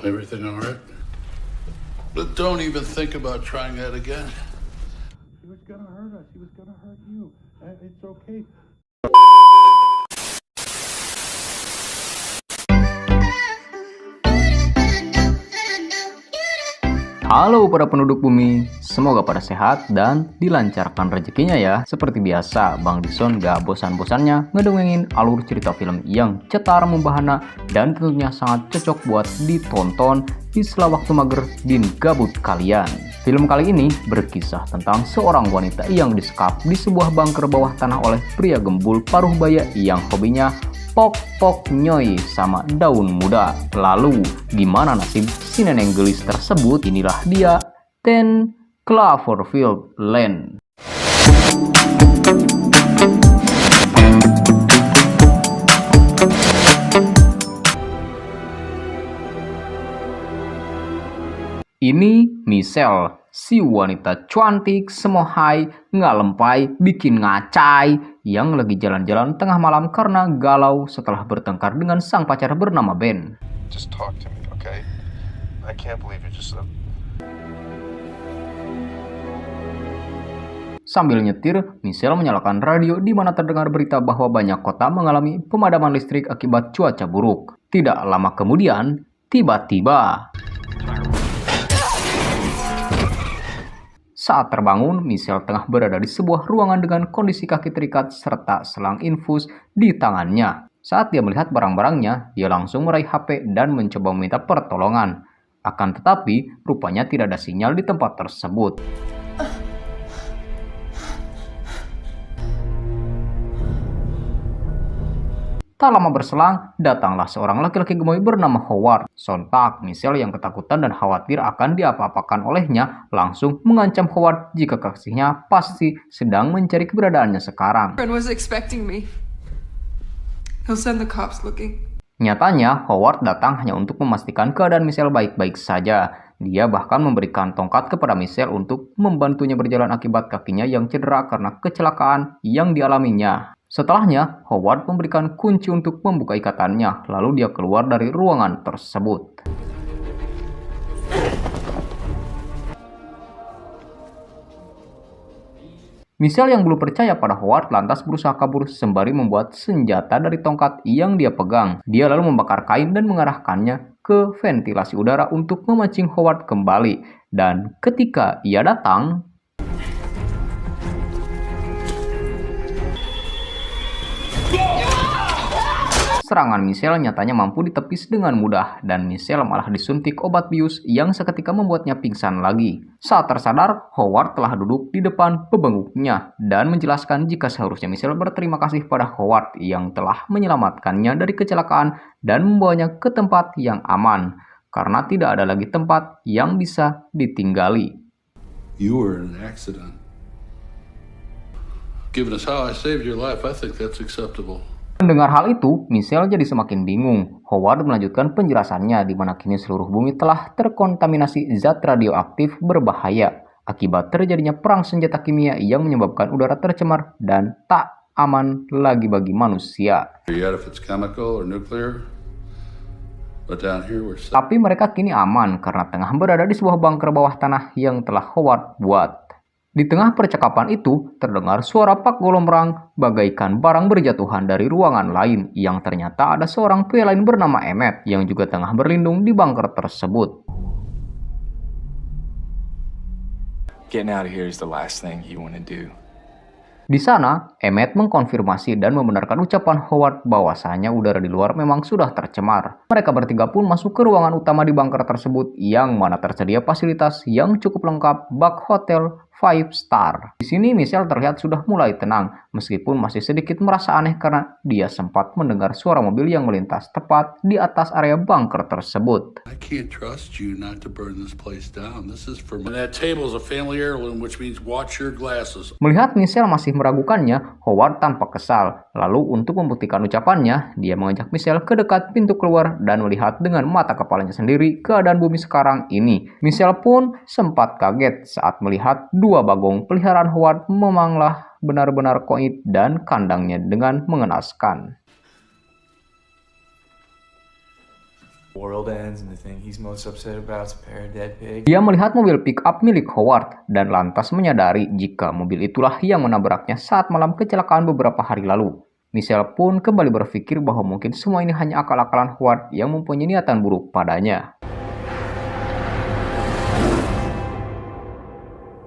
Everything all right? But don't even think about trying that again. He was gonna hurt us. He was gonna hurt you. It's okay. Halo para penduduk bumi, semoga pada sehat dan dilancarkan rezekinya ya. Seperti biasa, Bang Dison gak bosan-bosannya ngedongengin alur cerita film yang cetar membahana dan tentunya sangat cocok buat ditonton di sela waktu mager din gabut kalian. Film kali ini berkisah tentang seorang wanita yang disekap di sebuah bunker bawah tanah oleh pria gembul paruh baya yang hobinya pok-pok nyoy sama daun muda. Lalu, gimana nasib si nenek gelis tersebut? Inilah dia, 10 Cloverfield Lane. Ini Michelle, si wanita cantik, semohai, nggak lempai, bikin ngacai, yang lagi jalan-jalan tengah malam karena galau setelah bertengkar dengan sang pacar bernama Ben. Just talk to me, okay? I can't believe you just... Sambil nyetir, Michelle menyalakan radio di mana terdengar berita bahwa banyak kota mengalami pemadaman listrik akibat cuaca buruk. Tidak lama kemudian, tiba-tiba saat terbangun, Michelle tengah berada di sebuah ruangan dengan kondisi kaki terikat serta selang infus di tangannya. Saat dia melihat barang-barangnya, dia langsung meraih HP dan mencoba meminta pertolongan. Akan tetapi, rupanya tidak ada sinyal di tempat tersebut. Tak lama berselang, datanglah seorang laki-laki gemoy bernama Howard. Sontak, Michelle yang ketakutan dan khawatir akan diapa-apakan olehnya langsung mengancam Howard jika kekasihnya pasti sedang mencari keberadaannya sekarang. Nyatanya, Howard datang hanya untuk memastikan keadaan Michelle baik-baik saja. Dia bahkan memberikan tongkat kepada Michelle untuk membantunya berjalan akibat kakinya yang cedera karena kecelakaan yang dialaminya. Setelahnya, Howard memberikan kunci untuk membuka ikatannya, lalu dia keluar dari ruangan tersebut. Michelle yang belum percaya pada Howard lantas berusaha kabur sembari membuat senjata dari tongkat yang dia pegang. Dia lalu membakar kain dan mengarahkannya ke ventilasi udara untuk memancing Howard kembali. Dan ketika ia datang, serangan Michelle nyatanya mampu ditepis dengan mudah dan Michelle malah disuntik obat bius yang seketika membuatnya pingsan lagi. Saat tersadar, Howard telah duduk di depan pebenguknya dan menjelaskan jika seharusnya Michelle berterima kasih pada Howard yang telah menyelamatkannya dari kecelakaan dan membawanya ke tempat yang aman karena tidak ada lagi tempat yang bisa ditinggali. You were in an accident. Given us how I saved your life, I think that's acceptable. Mendengar hal itu, Michelle jadi semakin bingung. Howard melanjutkan penjelasannya di mana kini seluruh bumi telah terkontaminasi zat radioaktif berbahaya akibat terjadinya perang senjata kimia yang menyebabkan udara tercemar dan tak aman lagi bagi manusia. Tapi mereka kini aman karena tengah berada di sebuah bunker bawah tanah yang telah Howard buat. Di tengah percakapan itu, terdengar suara Pak Golomrang bagaikan barang berjatuhan dari ruangan lain yang ternyata ada seorang pria lain bernama Emmett yang juga tengah berlindung di bunker tersebut. Getting out of here is the last thing you want to do. Di sana, Emmett mengkonfirmasi dan membenarkan ucapan Howard bahwasanya udara di luar memang sudah tercemar. Mereka bertiga pun masuk ke ruangan utama di bunker tersebut yang mana tersedia fasilitas yang cukup lengkap bak hotel 5 star. Di sini Michelle terlihat sudah mulai tenang, meskipun masih sedikit merasa aneh karena dia sempat mendengar suara mobil yang melintas tepat di atas area bunker tersebut. I can't trust you not to burn this place down. This is for me. And that table is a family heirloom, which means watch your glasses. Melihat Michelle masih meragukannya, Howard tampak kesal. Lalu untuk membuktikan ucapannya, dia mengajak Michelle ke dekat pintu keluar dan melihat dengan mata kepalanya sendiri keadaan bumi sekarang ini. Michelle pun sempat kaget saat melihat dua bagong peliharaan Howard memanglah benar-benar koit dan kandangnya dengan mengenaskan. world ends and the thing he's most upset about is a pair of dead pigs. Dia melihat mobil pick-up milik Howard dan lantas menyadari jika mobil itulah yang menabraknya saat malam kecelakaan beberapa hari lalu. Michelle pun kembali berpikir bahwa mungkin semua ini hanya akal-akalan Howard yang mempunyai niatan buruk padanya.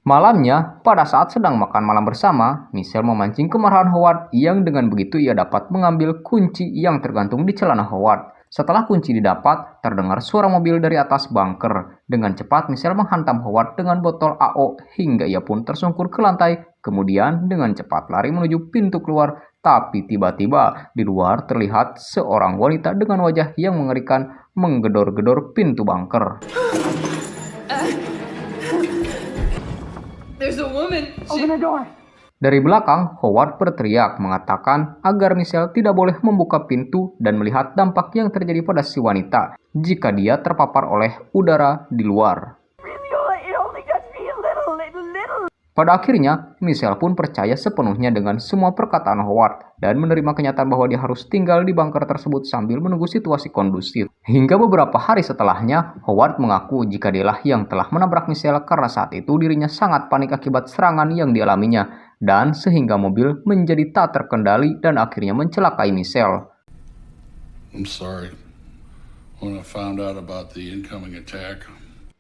Malamnya, pada saat sedang makan malam bersama, Michelle memancing kemarahan Howard yang dengan begitu ia dapat mengambil kunci yang tergantung di celana Howard. Setelah kunci didapat, terdengar suara mobil dari atas bunker. Dengan cepat, Michelle menghantam Howard dengan botol AO hingga ia pun tersungkur ke lantai. Kemudian, dengan cepat lari menuju pintu keluar. Tapi tiba-tiba, di luar terlihat seorang wanita dengan wajah yang mengerikan menggedor-gedor pintu bunker. There's a woman. Open the door. Dari belakang, Howard berteriak mengatakan agar Michelle tidak boleh membuka pintu dan melihat dampak yang terjadi pada si wanita jika dia terpapar oleh udara di luar. It only touched me a little. Pada akhirnya, Michelle pun percaya sepenuhnya dengan semua perkataan Howard dan menerima kenyataan bahwa dia harus tinggal di bunker tersebut sambil menunggu situasi kondusif. Hingga beberapa hari setelahnya, Howard mengaku jika dialah yang telah menabrak Michelle karena saat itu dirinya sangat panik akibat serangan yang dialaminya. Dan sehingga mobil menjadi tak terkendali dan akhirnya mencelakai Michelle. I'm sorry. When I found out about the incoming attack,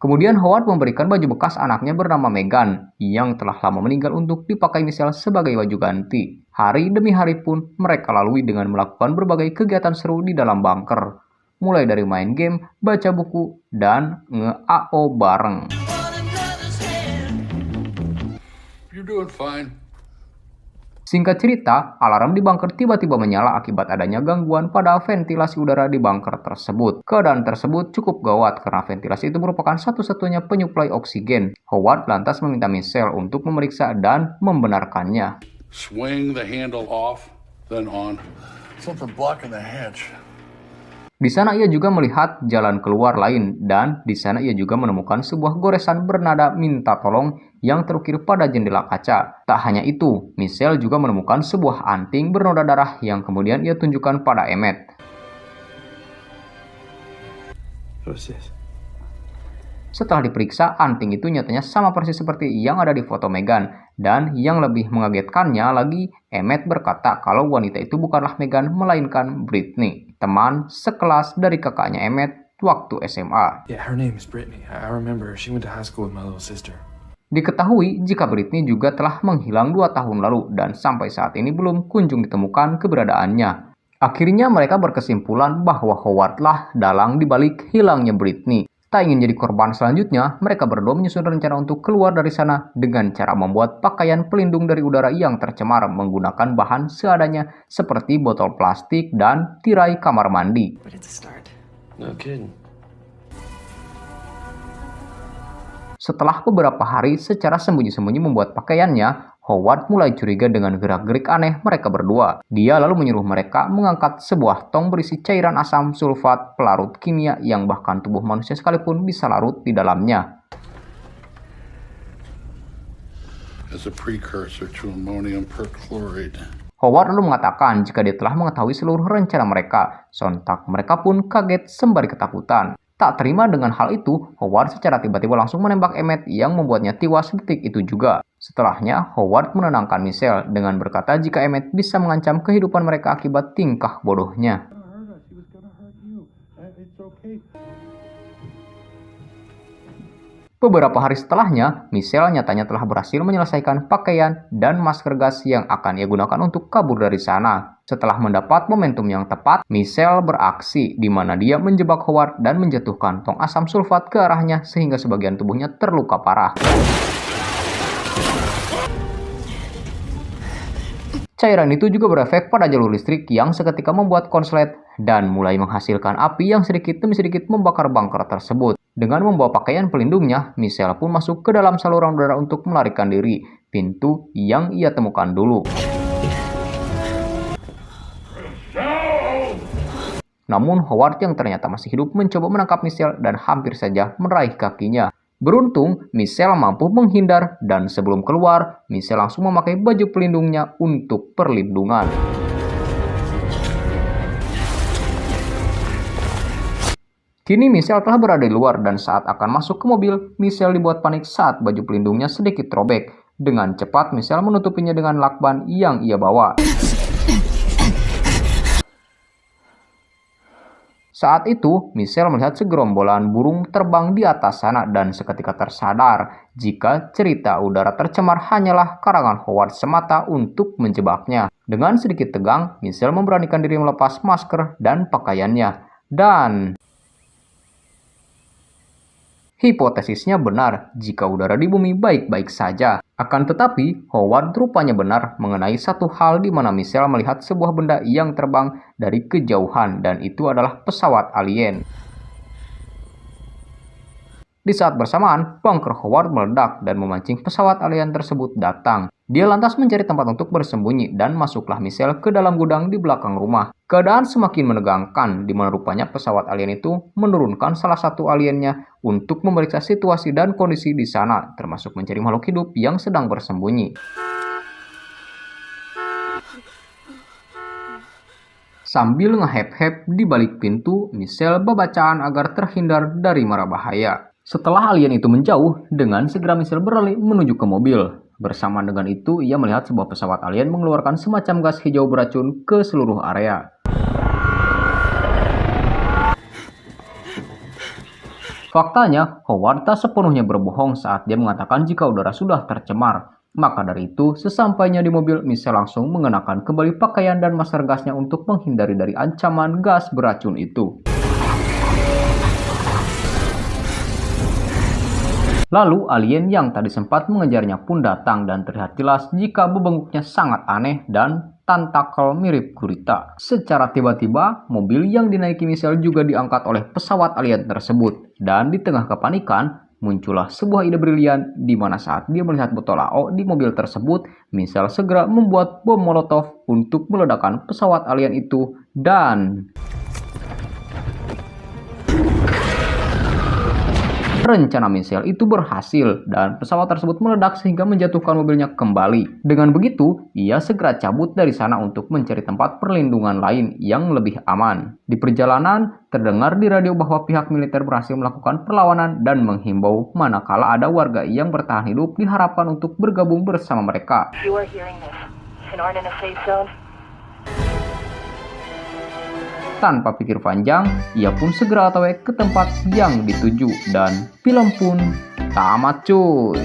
Kemudian Howard memberikan baju bekas anaknya bernama Megan yang telah lama meninggal untuk dipakai Michelle sebagai baju ganti. Hari demi hari pun mereka lalui dengan melakukan berbagai kegiatan seru di dalam bunker. Mulai dari main game, baca buku, dan nge-AO bareng. you're doing fine. Singkat cerita, alarm di bunker tiba-tiba menyala akibat adanya gangguan pada ventilasi udara di bunker tersebut. Keadaan tersebut cukup gawat karena ventilasi itu merupakan satu-satunya penyuplai oksigen. Howard lantas meminta Michelle untuk memeriksa dan membenarkannya. Swing the handle off, then on. Something blocking the hatch. Di sana ia juga melihat jalan keluar lain dan di sana ia juga menemukan sebuah goresan bernada minta tolong yang terukir pada jendela kaca. Tak hanya itu, Michelle juga menemukan sebuah anting bernoda darah yang kemudian ia tunjukkan pada Emmett. What's this? Setelah diperiksa, anting itu nyatanya sama persis seperti yang ada di foto Megan. Dan yang lebih mengagetkannya lagi, Emmett berkata kalau wanita itu bukanlah Megan, melainkan Britney, teman sekelas dari kakaknya Emmett waktu SMA. Yeah, her name is Brittany. I remember her. She went to high school with my little sister. Diketahui jika Britney juga telah menghilang 2 tahun lalu dan sampai saat ini belum kunjung ditemukan keberadaannya. Akhirnya mereka berkesimpulan bahwa Howard lah dalang dibalik hilangnya Britney. Tak ingin jadi korban selanjutnya, mereka berdua menyusun rencana untuk keluar dari sana dengan cara membuat pakaian pelindung dari udara yang tercemar menggunakan bahan seadanya seperti botol plastik dan tirai kamar mandi. But it's a start. No kidding. Setelah beberapa hari secara sembunyi-sembunyi membuat pakaiannya, Howard mulai curiga dengan gerak-gerik aneh mereka berdua. Dia lalu menyuruh mereka mengangkat sebuah tong berisi cairan asam sulfat pelarut kimia yang bahkan tubuh manusia sekalipun bisa larut di dalamnya. As a precursor to ammonium perchlorate. Howard lalu mengatakan jika dia telah mengetahui seluruh rencana mereka. Sontak mereka pun kaget sembari ketakutan. Tak terima dengan hal itu, Howard secara tiba-tiba langsung menembak Emmett yang membuatnya tewas detik itu juga. Setelahnya, Howard menenangkan Michelle dengan berkata jika Emmett bisa mengancam kehidupan mereka akibat tingkah bodohnya. Beberapa hari setelahnya, Michelle nyatanya telah berhasil menyelesaikan pakaian dan masker gas yang akan ia gunakan untuk kabur dari sana. Setelah mendapat momentum yang tepat, Michelle beraksi di mana dia menjebak Howard dan menjatuhkan tong asam sulfat ke arahnya sehingga sebagian tubuhnya terluka parah. Cairan itu juga berefek pada jalur listrik yang seketika membuat konslet dan mulai menghasilkan api yang sedikit demi sedikit membakar bunker tersebut. Dengan membawa pakaian pelindungnya, Michelle pun masuk ke dalam saluran udara untuk melarikan diri, pintu yang ia temukan dulu. Namun Howard yang ternyata masih hidup mencoba menangkap Michelle dan hampir saja meraih kakinya. Beruntung, Michelle mampu menghindar dan sebelum keluar, Michelle langsung memakai baju pelindungnya untuk perlindungan. « Kini Michelle telah berada di luar dan saat akan masuk ke mobil, Michelle dibuat panik saat baju pelindungnya sedikit robek. Dengan cepat Michelle menutupinya dengan lakban yang ia bawa. Saat itu, Michelle melihat segerombolan burung terbang di atas sana dan seketika tersadar jika cerita udara tercemar hanyalah karangan Howard semata untuk menjebaknya. Dengan sedikit tegang, Michelle memberanikan diri melepas masker dan pakaiannya. Dan hipotesisnya benar jika udara di bumi baik-baik saja. Akan tetapi, Howard rupanya benar mengenai satu hal di mana Michelle melihat sebuah benda yang terbang dari kejauhan dan itu adalah pesawat alien. Di saat bersamaan, bunker Howard meledak dan memancing pesawat alien tersebut datang. Dia lantas mencari tempat untuk bersembunyi dan masuklah Michelle ke dalam gudang di belakang rumah. Keadaan semakin menegangkan di mana rupanya pesawat alien itu menurunkan salah satu aliennya untuk memeriksa situasi dan kondisi di sana, termasuk mencari makhluk hidup yang sedang bersembunyi. Sambil ngehep-hep di balik pintu, Michelle babacaan agar terhindar dari mara bahaya. Setelah alien itu menjauh, dengan segera Michelle berlari menuju ke mobil. Bersamaan dengan itu, ia melihat sebuah pesawat alien mengeluarkan semacam gas hijau beracun ke seluruh area. Faktanya, Howard tak sepenuhnya berbohong saat dia mengatakan jika udara sudah tercemar. Maka dari itu, sesampainya di mobil, Michelle langsung mengenakan kembali pakaian dan masker gasnya untuk menghindari dari ancaman gas beracun itu. Lalu alien yang tadi sempat mengejarnya pun datang dan terlihat jelas jika bebengkuknya sangat aneh dan tentakel mirip gurita. Secara tiba-tiba, mobil yang dinaiki Michelle juga diangkat oleh pesawat alien tersebut. Dan di tengah kepanikan, muncullah sebuah ide brilian di mana saat dia melihat botol AO di mobil tersebut, Michelle segera membuat bom molotov untuk meledakkan pesawat alien itu dan rencana Michelle itu berhasil dan pesawat tersebut meledak sehingga menjatuhkan mobilnya kembali. Dengan begitu, ia segera cabut dari sana untuk mencari tempat perlindungan lain yang lebih aman. Di perjalanan, terdengar di radio bahwa pihak militer berhasil melakukan perlawanan dan menghimbau manakala ada warga yang bertahan hidup diharapkan untuk bergabung bersama mereka. You are hearing this and aren't in a safe zone. Tanpa pikir panjang, ia pun segera otw ke tempat yang dituju dan film pun tamat cuy.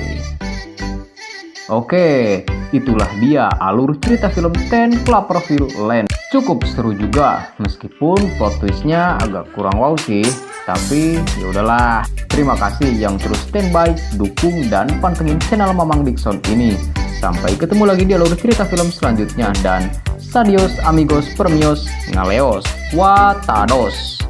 Oke, itulah dia alur cerita film 10 Cloverfield Lane. Cukup seru juga, meskipun plot twistnya agak kurang wow sih. Tapi yaudahlah, terima kasih yang terus standby, dukung, dan pantengin channel Mamang Dickson ini. Sampai ketemu lagi di alur cerita film selanjutnya dan Adios amigos, permios, ngaleos, watados.